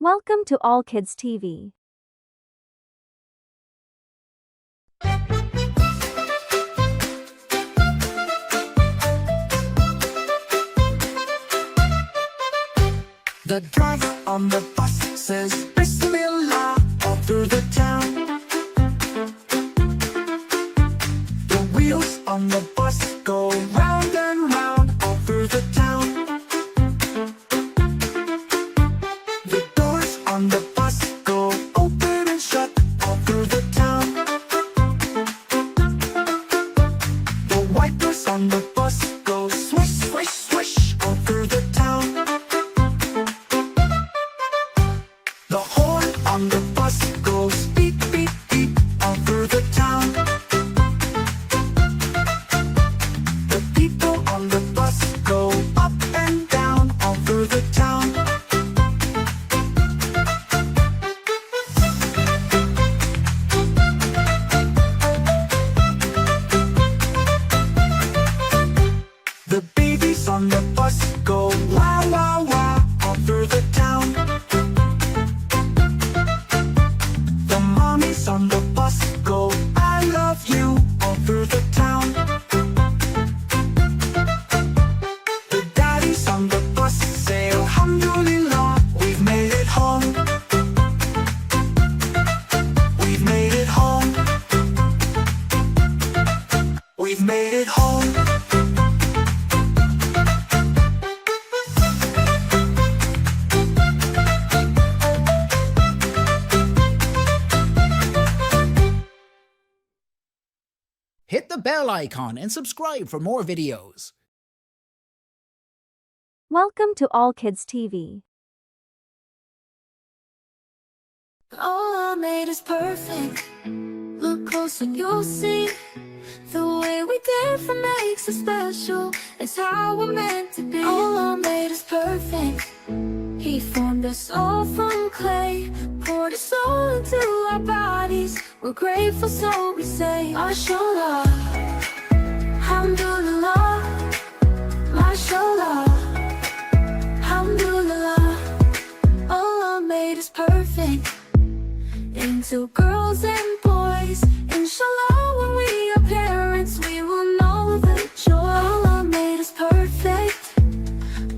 Welcome to All Kids TV. The driver on the bus says Bismillah all through the town. The wheels on the bus go round and round all through the town. The doors on the bus go open and shut all through the town. The wipers on the bus go swish, swish, swish all through the town. The horn on the bus goes beep, beep, beep all through the town. The people on the bus go up and down all through the town. The babies on the bus go wah, wah, wah all through the town. The mommies on the bus go I love you all through the town. The daddies on the bus say Alhamdulillah, we've made it home. We've made it home. We've made it home. Hit the bell icon and subscribe for more videos. Welcome to All Kids TV. All I made is perfect. Look close and you'll see the way we differ makes us special. It's how we're meant to be. All I made is perfect. He formed us all from clay, poured his soul into our bodies. We're grateful, so we say MashaAllah, Alhamdulillah, MashaAllah, Alhamdulillah. All I made is perfect. Into girls and boys, InshaAllah, when we are parents, we will know the joy. All I made is perfect,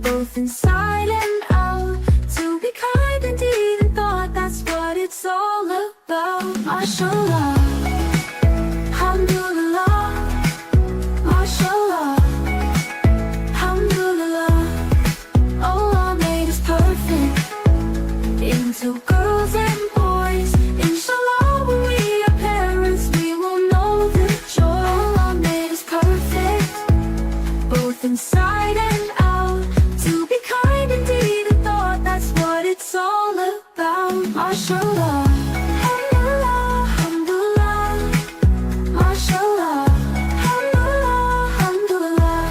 both inside and out. To be kind in deed and thought, that's what it's all about. MashaAllah, Alhamdulillah, MashaAllah, Alhamdulillah. All I made is perfect. Into girls and boys, InshaAllah, when we are parents, we will know the joy. All I made is perfect, both inside and out. To be kind in deed and thought, that's what it's all about. MashaAllah, Alhamdulillah, Alhamdulillah, MashaAllah, Alhamdulillah, Alhamdulillah.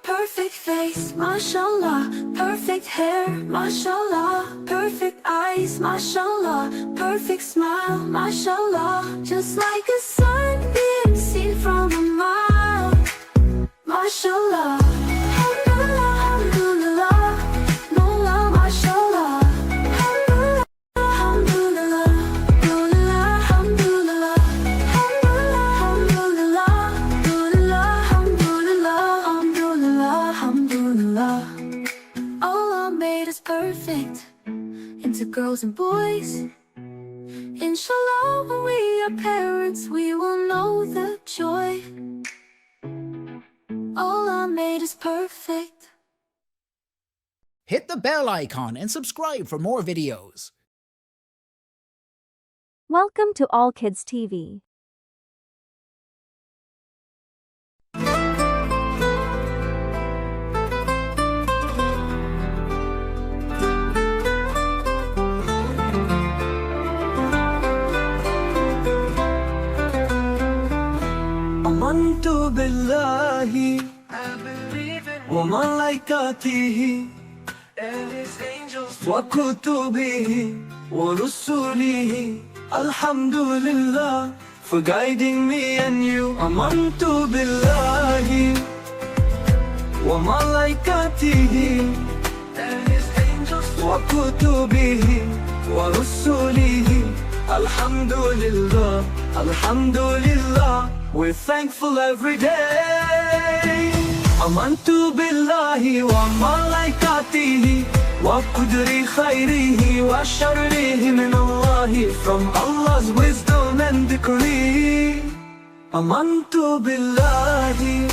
Perfect face, MashaAllah, perfect hair, MashaAllah, perfect eyes, MashaAllah, perfect smile, MashaAllah. Just like a sunbeam seen from a mile, MashaAllah, Alhamdulillah, Alhamdulillah, no love, MashaAllah, Alhamdulillah, Alhamdulillah, Alhamdulillah, Alhamdulillah, Alhamdulillah, Alhamdulillah, Alhamdulillah. All I made is perfect. Into girls and boys, InshaAllah, when we are parents, we will know the joy. All I made is perfect. Hit the bell icon and subscribe for more videos. Welcome to All Kids TV. Amantu billahi wa malaikatihi and his angels wa kutubihi wa rusulihi. Alhamdulillah for guiding me and you. Amantu billahi wa malaikatihi and his angels wa kutubihi Alhamdulillah, Alhamdulillah, we're thankful every day. Amantu billahi wa malaikatihi wa qudri khairihi wa sharrihi min Allahi, from Allah's wisdom and decree. Amantu billahi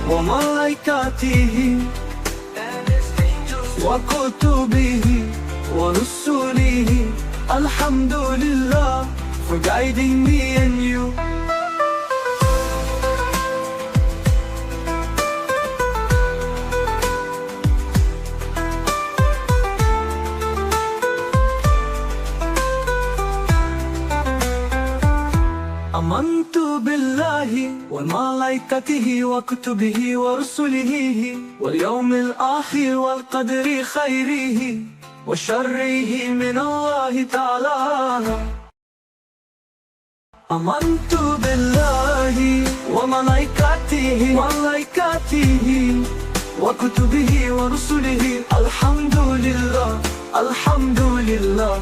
wa malaikatihi wa kutubihi wa rusulihi. Alhamdulillah for guiding me and you. Amantu billahi wa malaikatihi wa kutubihi wa rusulihi wal yawmil akhir wal qadri khairihi wa sharrihi min Allahi ta'ala. Amantu billahi wa malaikatihi wa kutubihi wa rusulihi. Alhamdulillah, Alhamdulillah,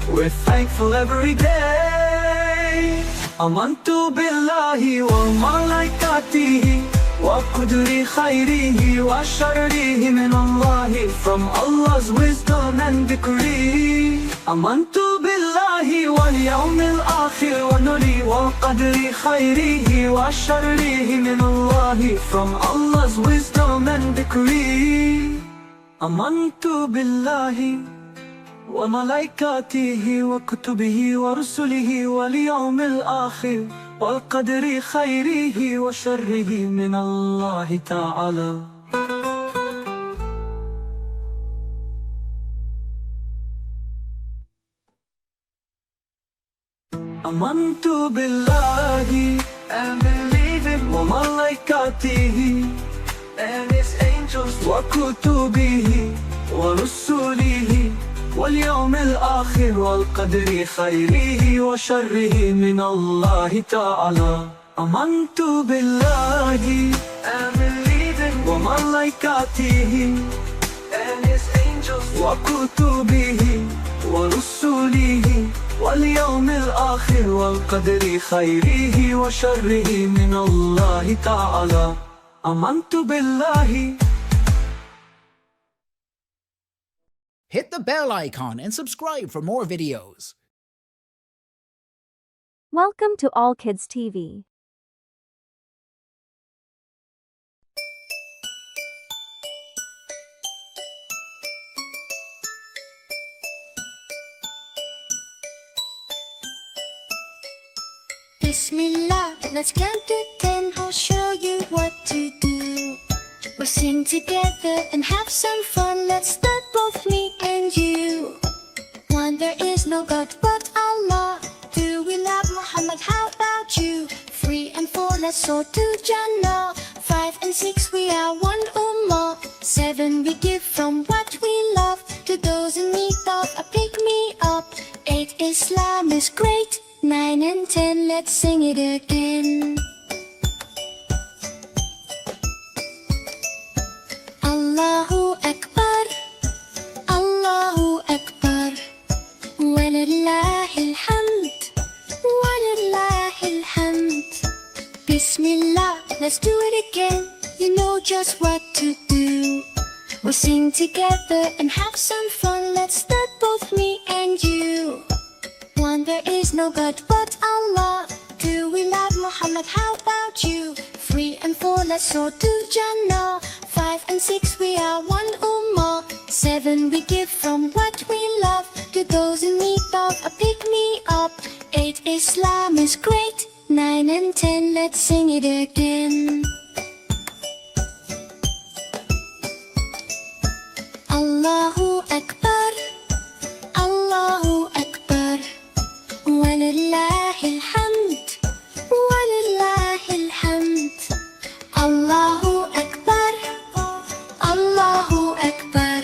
we're thankful every day. Amantu billahi wa malaikatihi wa qudri khairihi wa sharrihi min Allahi, from Allah's wisdom and decree. Amantu billahi wal yawmil akhir wa nuri wa qadri khairihi wa sharrihi min Allahi, from Allah's wisdom and decree. Amantu billahi wa malaikatihi wa kutubihi wa rusulihi wal yawmil akhir wal qadri khairihi wa sharrihi min Allahi ta'ala. Amantu billahi and believing wa malaikatihi and his angels wa kutubihi wa rusulihi wal yawmil akhir wal qadri khairihi wa sharrihi min Allahi ta'ala. Amantu billahi and believing wa malaikatihi and his angels wa kutubihi wa rusulihi wal yawmil akhir wal qadri khairihi wa sharrihi min Allahi ta'ala. Amantu billahi. Hit the bell icon and subscribe for more videos. Welcome to All Kids TV. Bismillah, let's count to 10, I'll show you what to do. We'll sing together and have some fun, let's start both me and you. One, there is no God but Allah. Two, we love Muhammad, how about you? 3 and 4, let's all do Jannah. 5 and 6, we are one ummah. 7, we give from what we love to those in need of a pick me up. 8, Islam is great. 9 and 10, let's sing it again. Allahu Akbar, Allahu Akbar, walillahil hamd, walillahil hamd. Bismillah, let's do it again, you know just what to do. We'll sing together and have some fun, let's start both me and you. 1, there is no God but Allah. 2, we love Muhammad, how about you? 3 and 4, let's all do Jannah. 5 and 6, we are one ummah. 7, we give from what we love to those in need of a pick me up. 8, Islam is great. 9 and 10, let's sing it again. Allahu Akbar, Allahu Akbar, walillahil hamd, walillahil hamd. Allahu Akbar, Allahu Akbar,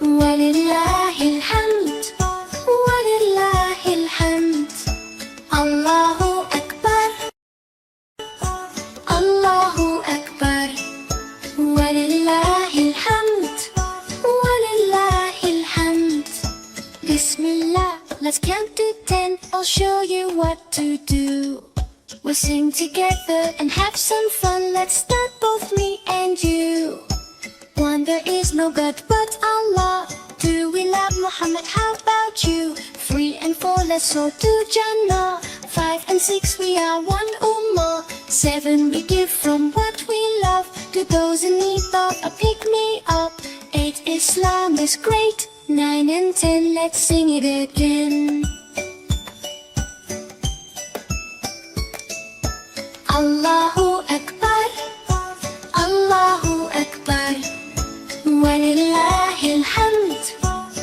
walillahil hamd, walillahil hamd. Allahu Akbar, Allahu Akbar, walillahil hamd, walillahil hamd. Bismillah, Let's count to 10, I'll show you what to do. We'll sing together and have some fun. Let's start, both me and you. 1, there is no God but Allah. 2, we love Muhammad, how about you? 3 and 4, let's all do Jannah. 5 and 6, we are one ummah. 7, we give from what we love to those in need of a pick-me-up. 8, Islam is great. 9 and 10, let's sing it again. Allahu Akbar, Allahu Akbar, walillahil hamd,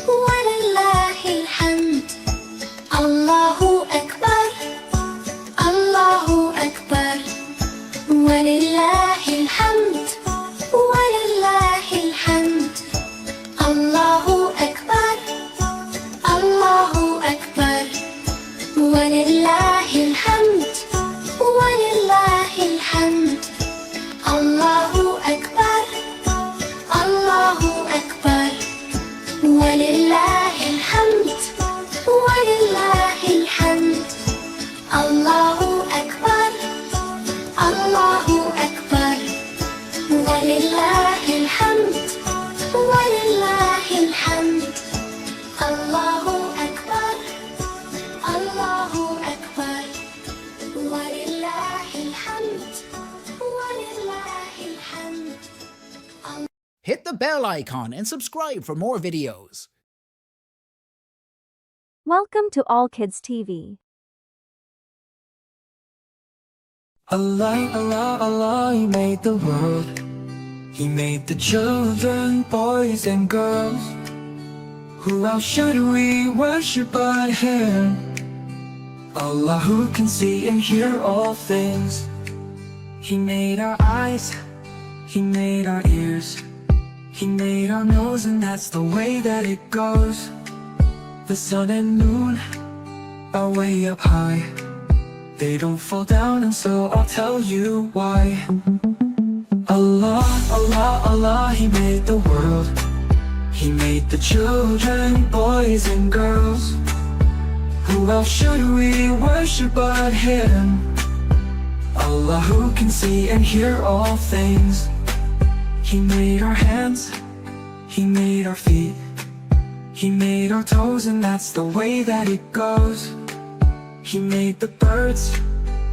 walillahil hamd. Allahu Akbar, Allahu Akbar, walillahil hamd, walillahil hamd. Allahu Akbar, Allahu Akbar, walillahil hamd, walillahil hamd. Allahu Akbar, Allahu Akbar, walillahil hamd, walillahil hamd. Allahu Akbar, Allahu Akbar, walillahil hamd, walillahil hamd. Allahu Akbar, Allahu Akbar, walillahil hamd, walillahil hamd. Hit the bell icon and subscribe for more videos. Welcome to All Kids TV. Allah, Allah, Allah, He made the world. He made the children, boys and girls. Who else should we worship but Him? Allah, who can see and hear all things. He made our eyes, He made our ears, He made our nose, and that's the way that it goes. The sun and moon are way up high. They don't fall down, and so I'll tell you why. Allah, Allah, Allah, He made the world. He made the children, boys and girls. Who else should we worship but Him? Allah, who can see and hear all things. He made our hands, He made our feet, He made our toes, and that's the way that it goes. He made the birds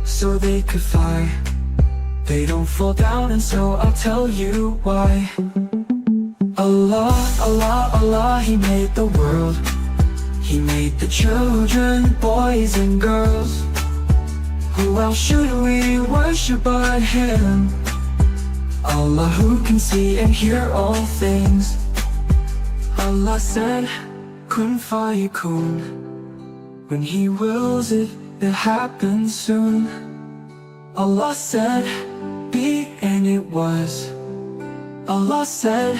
so they could fly. They don't fall down, and so I'll tell you why. Allah, Allah, Allah, He made the world. He made the children, boys and girls. Who else should we worship but Him? Allah, who can see and hear all things. Allah said, Kun fayakun. When He wills it, it happens soon. Allah said, be, and it was. Allah said,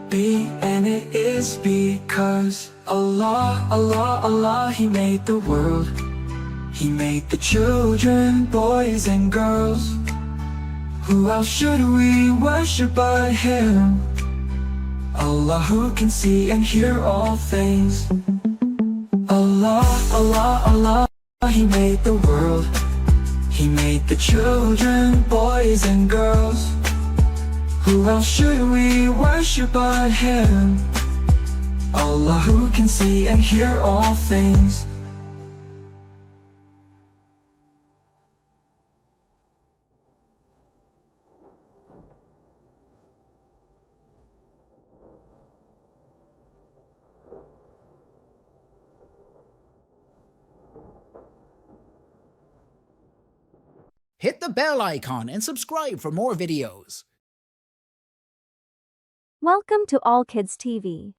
be, and it is, because Allah, Allah, Allah, He made the world. He made the children, boys and girls. Who else should we worship but Him? Allah, who can see and hear all things. Allah, Allah, Allah, He made the world. He made the children, boys and girls. Who else should we worship but Him? Allah, who can see and hear all things. Hit the bell icon and subscribe for more videos. Welcome to All Kids TV.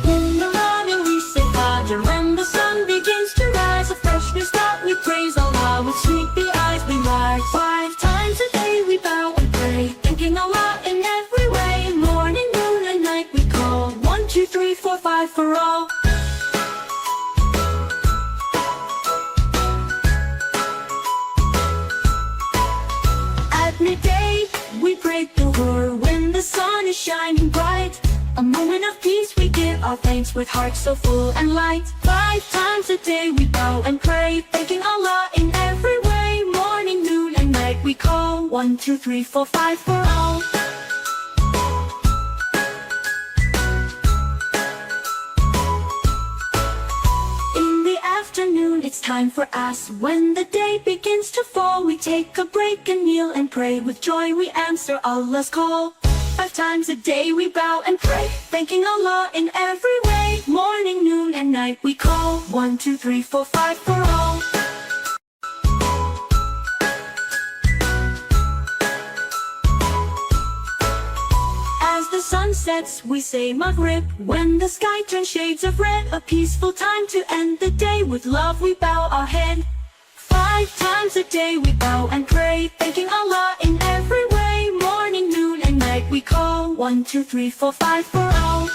In the morning we say Fajr, when the sun begins to rise. A fresh new start, we praise Allah with sleepy eyes we rise. 5 times a day we bow and pray, thanking Allah in every way. Morning, noon and night we call, 1, 2, 3, 4, 5 for all. A moment of peace, we give our thanks with hearts so full and light. 5 times a day we bow and pray, thanking Allah in every way. Morning, noon and night we call, 1, 2, 3, 4, 5 for all. In the afternoon it's time for us. When the day begins to fall, we take a break and kneel and pray. With joy we answer Allah's call. 5 times a day we bow and pray, thanking Allah in every way. Morning, noon and night we call, 1, 2, 3, 4, 5 for all. As the sun sets we say Maghrib. When the sky turns shades of red, a peaceful time to end the day. With love we bow our head. 5 times a day we bow and pray, thanking Allah in every way. Morning, noon and night we call, 1, 2, 3, 4, 5 for all.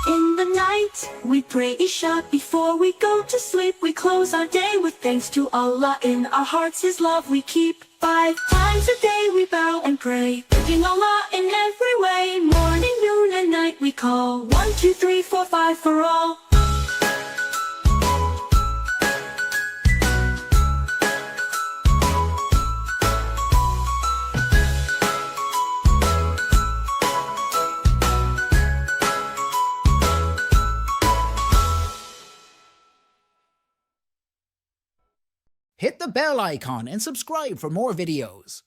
In the night we pray Isha. Before we go to sleep we close our day with thanks to Allah. In our hearts His love we keep. 5 times a day we bow and pray, thanking Allah in every way. Morning, noon and night we call, 1, 2, 3, 4, 5 for all. Hit the bell icon and subscribe for more videos.